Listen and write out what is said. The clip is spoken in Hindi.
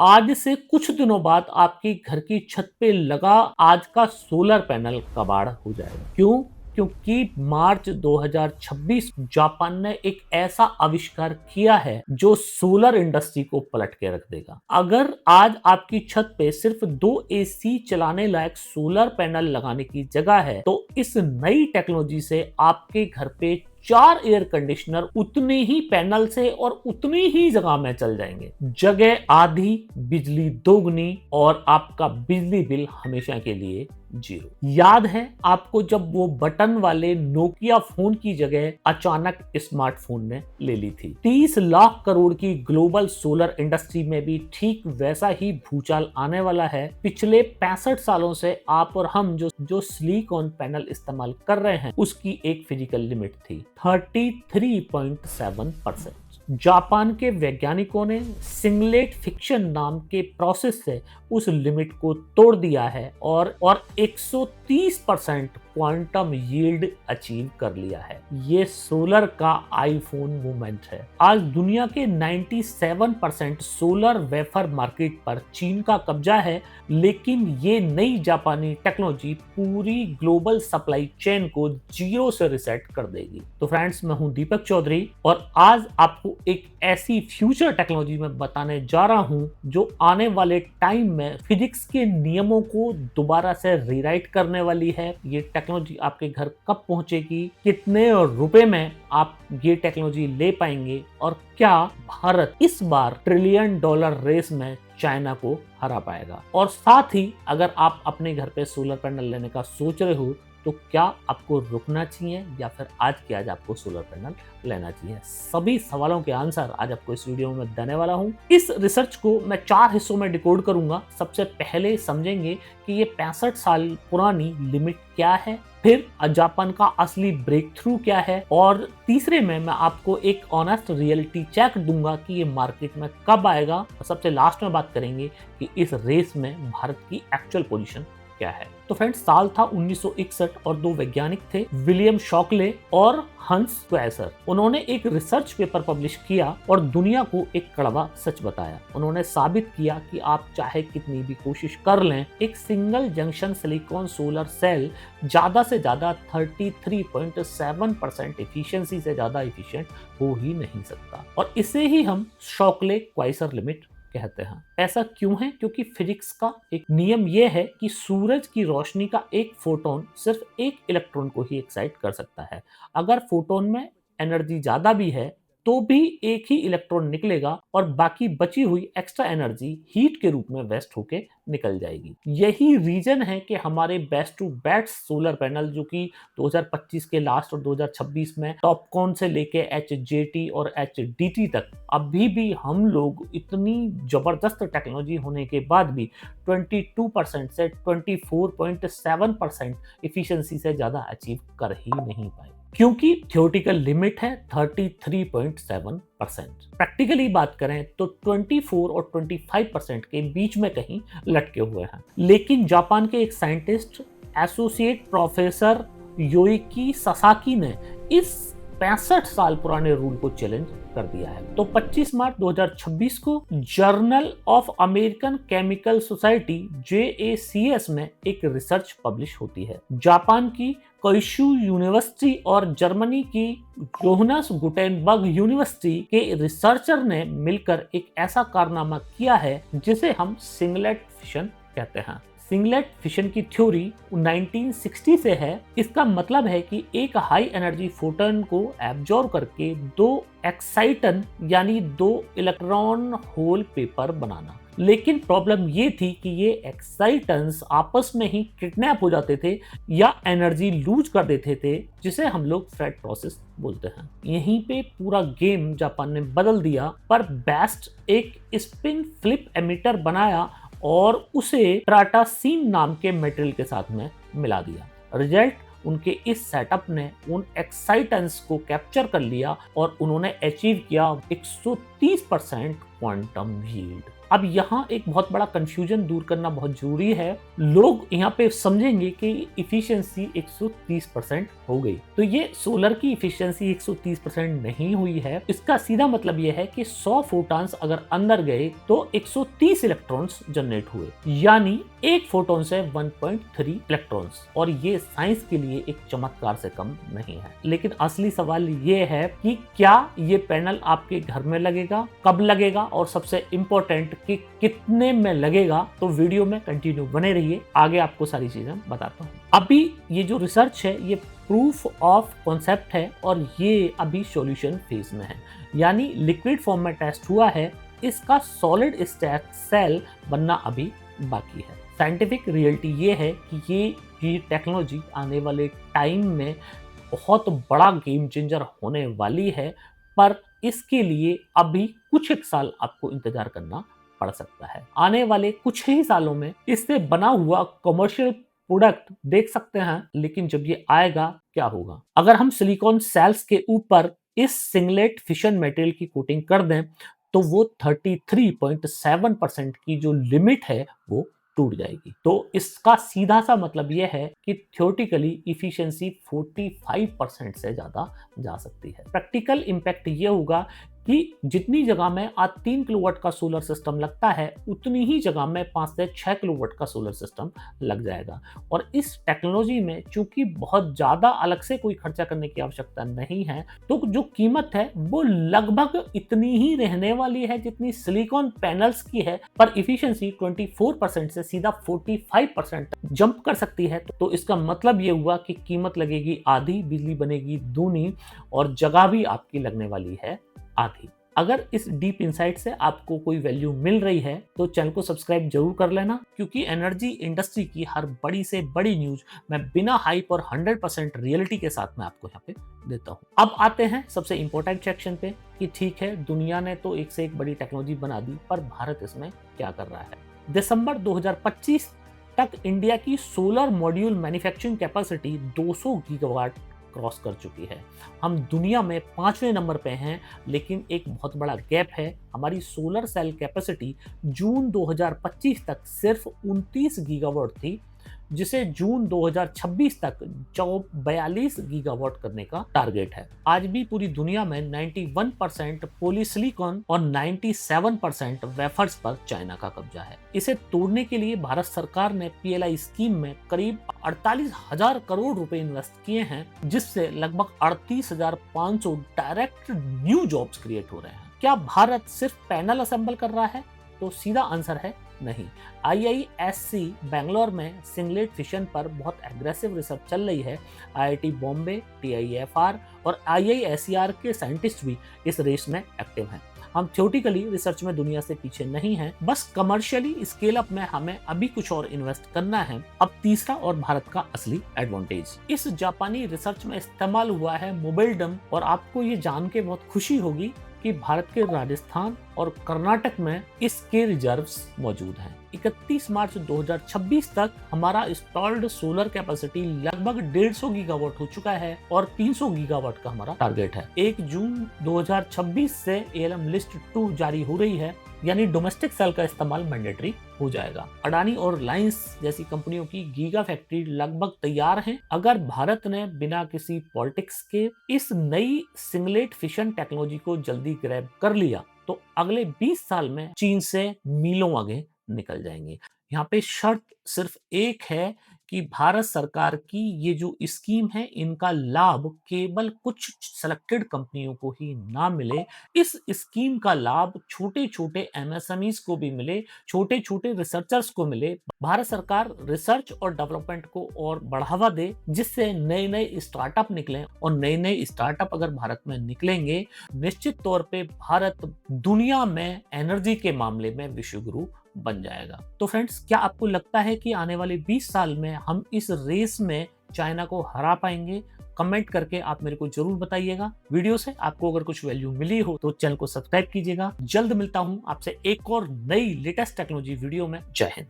आज से कुछ दिनों बाद आपकी घर की छत पे लगा आज का सोलर पैनल कबाड़ हो जाएगा। क्यों? क्योंकि मार्च 2026 जापान ने एक ऐसा आविष्कार किया है जो सोलर इंडस्ट्री को पलट के रख देगा। अगर आज आपकी छत पे सिर्फ 2 एसी चलाने लायक सोलर पैनल लगाने की जगह है, तो इस नई टेक्नोलॉजी से आपके घर पे 4 एयर कंडीशनर उतने ही पैनल से और उतनी ही जगह में चल जाएंगे। जगह आधी, बिजली दोगुनी और आपका बिजली बिल हमेशा के लिए जीरो। याद है आपको जब वो बटन वाले नोकिया फोन की जगह अचानक स्मार्टफोन ने ले ली थी? 30 लाख करोड़ की ग्लोबल सोलर इंडस्ट्री में भी ठीक वैसा ही भूचाल आने वाला है। पिछले 65 सालों से आप और हम जो सिलिकॉन पैनल इस्तेमाल कर रहे हैं, उसकी एक फिजिकल लिमिट थी 33.7%। जापान के वैज्ञानिकों ने सिंगलेट फिक्शन नाम के प्रोसेस से उस लिमिट को तोड़ दिया है और 130% क्वांटम यील्ड अचीव कर लिया है। ये सोलर का आईफोन मूवमेंट है। आज दुनिया के 97% सोलर वेफर मार्केट पर चीन का कब्जा है, लेकिन ये नई जापानी टेक्नोलॉजी पूरी ग्लोबल सप्लाई चेन को जीरो से रिसेट कर देगी। तो फ्रेंड्स, मैं हूं दीपक चौधरी और आज आपको एक ऐसी फ्यूचर टेक्नोलॉजी में बताने जा रहा हूं जो आने वाले टाइम में फिजिक्स के नियमों को दोबारा से रीराइट करने वाली है। ये टेक्नोलॉजी आपके घर कब पहुंचेगी, कितने रुपए में आप ये टेक्नोलॉजी ले पाएंगे और क्या भारत इस बार ट्रिलियन डॉलर रेस में चाइना को हरा पाएगा। और साथ ही अगर आप अपने घर पे सोलर पैनल लेने का सोच रहे हो तो क्या आपको रुकना चाहिए या फिर आज के आज आपको सोलर पैनल लेना चाहिए? सभी सवालों के आंसर आज आपको इस वीडियो में देने वाला हूं। इस रिसर्च को मैं 4 हिस्सों में डिकोड करूंगा। सबसे पहले समझेंगे कि ये 65 साल पुरानी लिमिट क्या है, फिर जापान का असली ब्रेक थ्रू क्या है, और तीसरे में मैं आपको एक ऑनेस्ट रियलिटी चेक दूंगा कि ये मार्केट में कब आएगा, और सबसे लास्ट में बात करेंगे कि इस रेस में भारत की एक्चुअल पोजीशन क्या है। तो फ्रेंड्स, साल था 1961 और 2 वैज्ञानिक थे, विलियम शॉकले और हंस क्वेसर। उन्होंने एक रिसर्च पेपर पब्लिश किया और दुनिया को एक कड़वा सच बताया। उन्होंने साबित किया कि आप चाहे कितनी भी कोशिश कर लें, एक single junction silicon solar cell ज्यादा से ज्यादा 33.7% एफिशिएंसी से ज्यादा एफिशिएंट हो ही नहीं सकता। और इसे ही हम शॉकले क्वेसर लिमिट कहते हैं। ऐसा क्यों है? क्योंकि फिजिक्स का एक नियम यह है कि सूरज की रोशनी का एक फोटोन सिर्फ एक इलेक्ट्रॉन को ही एक्साइट कर सकता है। अगर फोटोन में एनर्जी ज्यादा भी है तो भी एक ही इलेक्ट्रॉन निकलेगा और बाकी बची हुई एक्स्ट्रा एनर्जी हीट के रूप में वेस्ट होके निकल जाएगी। यही रीजन है कि हमारे best to best solar panel, जो कि 2025 के लास्ट और 2026 में टॉपकॉन से लेके HJT और HDT तक, अभी भी हम लोग इतनी जबरदस्त टेक्नोलॉजी होने के बाद भी 22% से 24.7% एफिशिएंसी से ज्यादा अचीव कर ही नहीं पाए, क्योंकि थ्योरेटिकल लिमिट है 33.7%। प्रैक्टिकली बात करें तो 24 और 25% के बीच में कहीं लटके हुए हैं। लेकिन जापान के एक साइंटिस्ट, एसोसिएट प्रोफेसर योइकी सासाकी ने इस 65 साल पुराने रूल को चैलेंज कर दिया है। तो 25 मार्च 2026 को journal of American chemical society JACS में एक रिसर्च पब्लिश होती है। जापान की कैशु यूनिवर्सिटी और जर्मनी की जोहानस गुटेनबर्ग यूनिवर्सिटी के रिसर्चर ने मिलकर एक ऐसा कारनामा किया है जिसे हम सिंगलेट फिशन कहते हैं। सिंगलेट फिशन की थ्योरी 1960 से है। इसका मतलब है कि एक हाई एनर्जी फोटोन को एब्जॉर्ब करके 2 एक्साइटन यानी 2 इलेक्ट्रॉन होल पेपर बनाना। लेकिन प्रॉब्लम ये थी कि ये एक्साइटन्स आपस में ही किडनैप हो जाते थे या एनर्जी लूज कर देते थे, जिसे हम लोग फ्रेट प्रोसेस बोलते हैं। यहीं पे पूरा गेम जापान ने बदल दिया, पर बेस्ट एक स्पिन फ्लिप एमिटर बनाया और उसे ट्राटासीन नाम के मटेरियल के साथ में मिला दिया। रिजल्ट, उनके इस सेटअप ने उन एक्साइटेंस को कैप्चर कर लिया और उन्होंने अचीव किया 130% क्वांटम यील्ड। अब यहाँ एक बहुत बड़ा कंफ्यूजन दूर करना बहुत जरूरी है। लोग यहाँ पे समझेंगे कि इफिशियंसी 130% हो गई, तो ये सोलर की इफिशियंसी 130% नहीं हुई है। इसका सीधा मतलब ये है कि 100 फोटॉन्स अगर अंदर गए तो 130 इलेक्ट्रॉन्स जनरेट हुए, यानी एक फोटोन से 1.3 इलेक्ट्रॉन्स। और ये साइंस के लिए एक चमत्कार से कम नहीं है। लेकिन असली सवाल ये है कि क्या ये पैनल आपके घर में लगेगा, कब लगेगा, और सबसे इंपॉर्टेंट कि कितने में लगेगा। तो वीडियो में कंटिन्यू बने रहिए, आगे आपको सारी चीजें बताता हूँ। अभी ये जो रिसर्च है ये प्रूफ ऑफ कॉन्सेप्ट है और ये अभी सॉल्यूशन फेज में है, यानी लिक्विड फॉर्म में टेस्ट हुआ है, इसका सॉलिड स्टेट सेल बनना अभी बाकी है। साइंटिफिक रियलिटी ये है कि ये टेक्नोलॉजी आने वाले टाइम में बहुत बड़ा गेम चेंजर होने वाली है, पर इसके लिए अभी कुछ एक साल आपको इंतजार करना पड़ सकता है। आने वाले कुछ ही सालों में इससे बना हुआ कमर्शियल प्रोडक्ट देख सकते हैं, लेकिन जब ये आएगा क्या होगा? अगर हम सिलिकॉन सेल्स के ऊपर इस सिंगलेट फिशन मटेरियल की कोटिंग कर दें तो वो 33.7% की जो लिमिट है वो टूट जाएगी। तो इसका सीधा सा मतलब यह है कि थ्योरेटिकली इफिशिएंसी 45% से ज्यादा जा सकती है। प्रैक्टिकल इंपैक्ट ये होगा कि जितनी जगह में आज 3 किलोवाट का सोलर सिस्टम लगता है, उतनी ही जगह में 5 से 6 किलोवाट का सोलर सिस्टम लग जाएगा। और इस टेक्नोलॉजी में चूंकि बहुत ज्यादा अलग से कोई खर्चा करने की आवश्यकता नहीं है, तो जो कीमत है वो लगभग इतनी ही रहने वाली है जितनी सिलिकॉन पैनल्स की है, पर इफिशिएंसी 24% से सीधा 45% जंप कर सकती है। तो इसका मतलब ये हुआ कि कीमत लगेगी आधी, बिजली बनेगी दूनी, और जगह भी आपकी लगने वाली है आधी। अगर इस डीप इनसाइट से आपको कोई वैल्यू मिल रही है तो चैनल को सब्सक्राइब जरूर कर लेना, क्योंकि एनर्जी इंडस्ट्री की हर बड़ी से बड़ी न्यूज मैं बिना हाइप और 100% रियलिटी के साथ में आपको यहाँ पे देता हूँ। अब आते हैं सबसे इंपॉर्टेंट सेक्शन पे कि ठीक है, दुनिया ने तो एक से एक बड़ी टेक्नोलॉजी बना दी, पर भारत इसमें क्या कर रहा है। दिसंबर 2025 तक इंडिया की solar module manufacturing capacity 200 gigawatt cross कर चुकी है। हम दुनिया में 5वें नंबर पे हैं, लेकिन एक बहुत बड़ा गैप है। हमारी सोलर सेल कैपेसिटी जून 2025 तक सिर्फ 29 गीगावाट थी, जिसे जून 2026 तक 42 गीगावाट करने का टारगेट है। आज भी पूरी दुनिया में 91% पॉलीसिलिकॉन और 97% वेफर्स पर चाइना का कब्जा है। इसे तोड़ने के लिए भारत सरकार ने पीएलआई स्कीम में करीब 48,000 करोड़ रुपए इन्वेस्ट किए हैं, जिससे लगभग 38,500 डायरेक्ट न्यू जॉब्स क्रिएट हो रहे हैं। क्या भारत सिर्फ पैनल असेंबल कर रहा है? तो सीधा आंसर है नहीं। IISc बेंगलोर में सिंगलेट फिशन पर बहुत एग्रेसिव रिसर्च चल रही है। IIT बॉम्बे, TIFR और IISER के साइंटिस्ट भी इस रेस में एक्टिव हैं। हम थ्योरेटिकली रिसर्च में दुनिया से पीछे नहीं हैं, बस कमर्शियली स्केल अप में हमें अभी कुछ और इन्वेस्ट करना है। अब तीसरा और भारत का असली एडवांटेज, इस जापानी रिसर्च में इस्तेमाल हुआ है मोबिल्डम, और आपको ये जान के बहुत खुशी होगी कि भारत के राजस्थान और कर्नाटक में इसके रिजर्व्स मौजूद हैं। 31 मार्च 2026 तक हमारा इंस्टॉल्ड सोलर कैपेसिटी लगभग 150 गीगावाट हो चुका है और 300 गीगावाट का हमारा टारगेट है। 1 जून 2026 से ALM लिस्ट 2 जारी हो रही है, यानी डोमेस्टिक सेल का इस्तेमाल मैंडेटरी हो जाएगा। अडानी और रिलायंस जैसी कंपनियों की गीगा फैक्ट्री लगभग तैयार हैं। अगर भारत ने बिना किसी पॉलिटिक्स के इस नई सिंगलेट फिशन टेक्नोलॉजी को जल्दी ग्रैब कर लिया तो अगले 20 साल में चीन से मीलों आगे निकल जाएंगे। यहाँ पे शर्त सिर्फ एक है कि भारत सरकार की ये जो स्कीम है, इनका लाभ केवल कुछ सेलेक्टेड कंपनियों को ही ना मिले। इस स्कीम का लाभ छोटे छोटे MSMEs को भी मिले, छोटे छोटे रिसर्चर्स को मिले। भारत सरकार रिसर्च और डेवलपमेंट को और बढ़ावा दे, जिससे नए नए स्टार्टअप निकलें, और नए नए स्टार्टअप अगर भारत में निकलेंगे, निश्चित तौर पे भारत दुनिया में एनर्जी के मामले में विश्व गुरु बन जाएगा। तो फ्रेंड्स, क्या आपको लगता है कि आने वाले 20 साल में हम इस रेस में चाइना को हरा पाएंगे? कमेंट करके आप मेरे को जरूर बताइएगा। वीडियो से आपको अगर कुछ वैल्यू मिली हो तो चैनल को सब्सक्राइब कीजिएगा। जल्द मिलता हूं आपसे एक और नई लेटेस्ट टेक्नोलॉजी वीडियो में। जय हिंद।